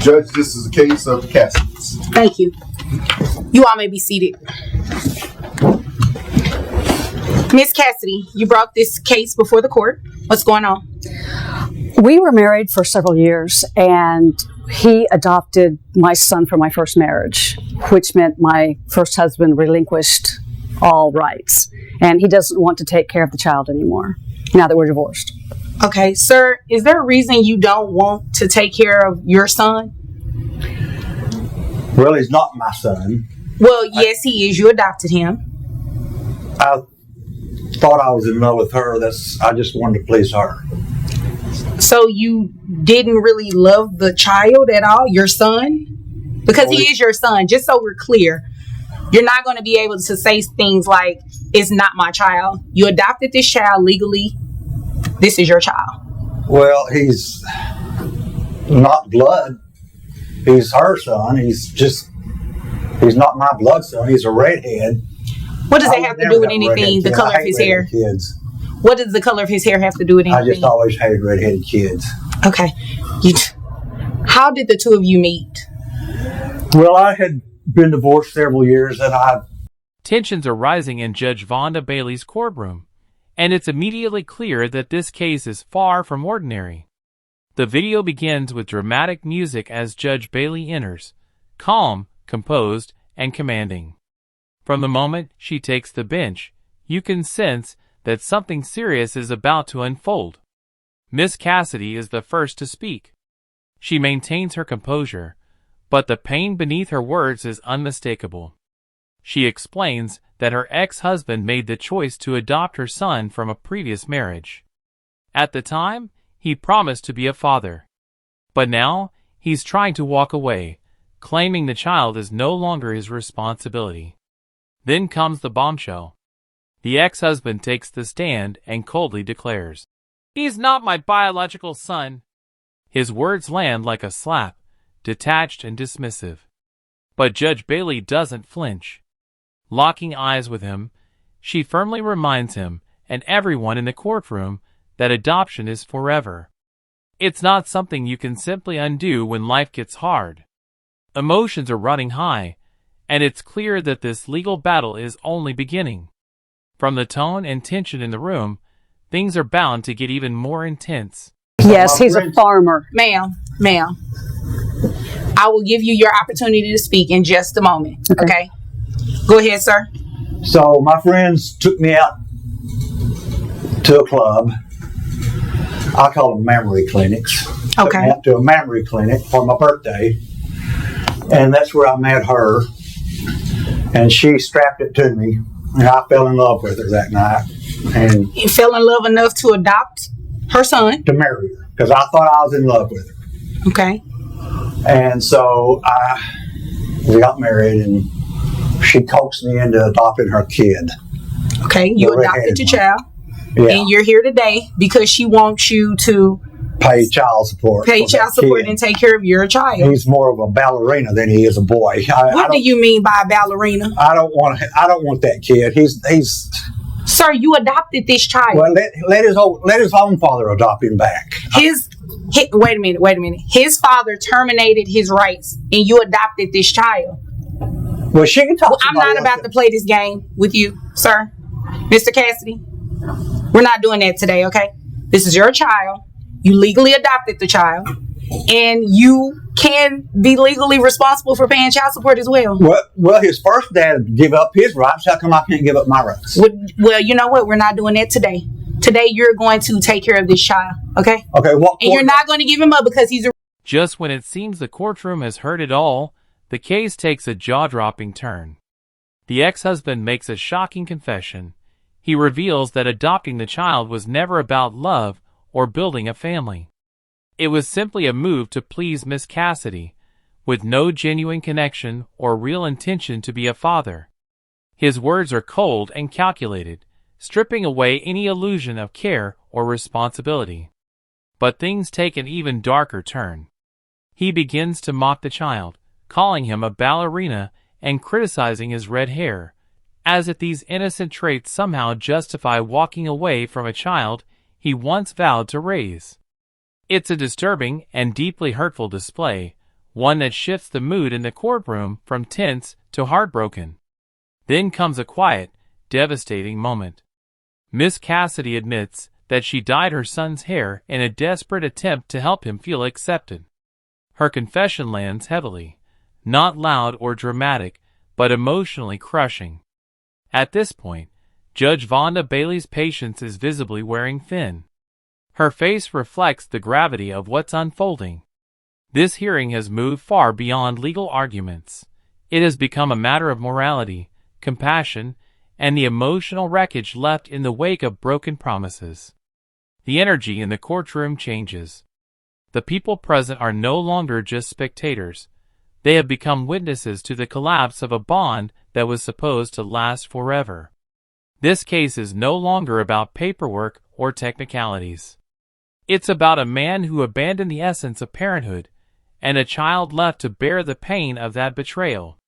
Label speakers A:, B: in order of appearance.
A: Judge, this is a case of the Cassidys.
B: Thank you. You all may be seated. Miss Cassidy, you brought this case before the court. What's going on?
C: We were married for several years, and he adopted my son from my first marriage, which meant my first husband relinquished all rights, and he doesn't want to take care of the child anymore now that we're divorced.
B: Okay, sir, is there a reason you don't want to take care of your son?
D: Well, he's not my son.
B: Well, yes, he is. You adopted him.
D: I thought I was in love with her. I just wanted to please her.
B: So you didn't really love the child at all, your son? Because he is your son, just so we're clear. You're not going to be able to say things like, it's not my child. You adopted this child legally. This is your child.
D: Well, he's not blood. He's her son. He's not my blood son. He's a redhead.
B: What does that have to do with anything? The color of his hair?
D: Kids.
B: What does the color of his hair have to do with anything?
D: I just always hated redheaded kids.
B: Okay. How did the two of you meet?
D: Well, I had been divorced several years, and
E: Tensions are rising in Judge Vonda Bailey's courtroom, and it's immediately clear that this case is far from ordinary. The video begins with dramatic music as Judge Bailey enters, calm, composed, and commanding. From the moment she takes the bench, you can sense that something serious is about to unfold. Miss Cassidy is the first to speak. She maintains her composure, but the pain beneath her words is unmistakable. She explains that her ex-husband made the choice to adopt her son from a previous marriage. At the time, he promised to be a father. But now, he's trying to walk away, claiming the child is no longer his responsibility. Then comes the bombshell. The ex-husband takes the stand and coldly declares, "He's not my biological son." His words land like a slap, detached and dismissive. But Judge Bailey doesn't flinch. Locking eyes with him, she firmly reminds him and everyone in the courtroom that adoption is forever. It's not something you can simply undo when life gets hard. Emotions are running high, and it's clear that this legal battle is only beginning. From the tone and tension in the room, things are bound to get even more intense.
C: Yes, he's a farmer.
B: Ma'am, I will give you your opportunity to speak in just a moment, okay? Go ahead, sir.
D: So my friends took me out to a club. I call them memory clinics. Took me out to a memory clinic for my birthday. And that's where I met her. And she strapped it to me. And I fell in love with her that night. And
B: you fell in love enough to adopt her son?
D: To marry her. Because I thought I was in love with her.
B: Okay.
D: And so we got married, and she coaxed me into adopting her kid.
B: Okay, you adopted your child.
D: Yeah.
B: And you're here today because she wants you to
D: pay child support.
B: Pay child support and take care of your child.
D: He's more of a ballerina than he is a boy.
B: What do you mean by a ballerina?
D: I don't want that kid. He's.
B: Sir, you adopted this child.
D: Well, let his own father adopt him back.
B: Wait a minute. His father terminated his rights, and you adopted this child.
D: Well, she can talk.
B: Well, I'm not about to play this game with you, sir. Mr. Cassidy, we're not doing that today, okay? This is your child. You legally adopted the child, and you can be legally responsible for paying child support as well.
D: Well, his first dad gave up his rights. How come I can't give up my rights?
B: Well, you know what? We're not doing that today. Today, you're going to take care of this child, okay?
D: Okay,
B: and you're not going to give him up because he's a...
E: Just when it seems the courtroom has heard it all, the case takes a jaw-dropping turn. The ex-husband makes a shocking confession. He reveals that adopting the child was never about love or building a family. It was simply a move to please Miss Cassidy, with no genuine connection or real intention to be a father. His words are cold and calculated, stripping away any illusion of care or responsibility. But things take an even darker turn. He begins to mock the child, calling him a ballerina and criticizing his red hair, as if these innocent traits somehow justify walking away from a child he once vowed to raise. It's a disturbing and deeply hurtful display, one that shifts the mood in the courtroom from tense to heartbroken. Then comes a quiet, devastating moment. Miss Cassidy admits that she dyed her son's hair in a desperate attempt to help him feel accepted. Her confession lands heavily, not loud or dramatic, but emotionally crushing. At this point, Judge Vonda Bailey's patience is visibly wearing thin. Her face reflects the gravity of what's unfolding. This hearing has moved far beyond legal arguments. It has become a matter of morality, compassion, and the emotional wreckage left in the wake of broken promises. The energy in the courtroom changes. The people present are no longer just spectators. They have become witnesses to the collapse of a bond that was supposed to last forever. This case is no longer about paperwork or technicalities. It's about a man who abandoned the essence of parenthood, and a child left to bear the pain of that betrayal.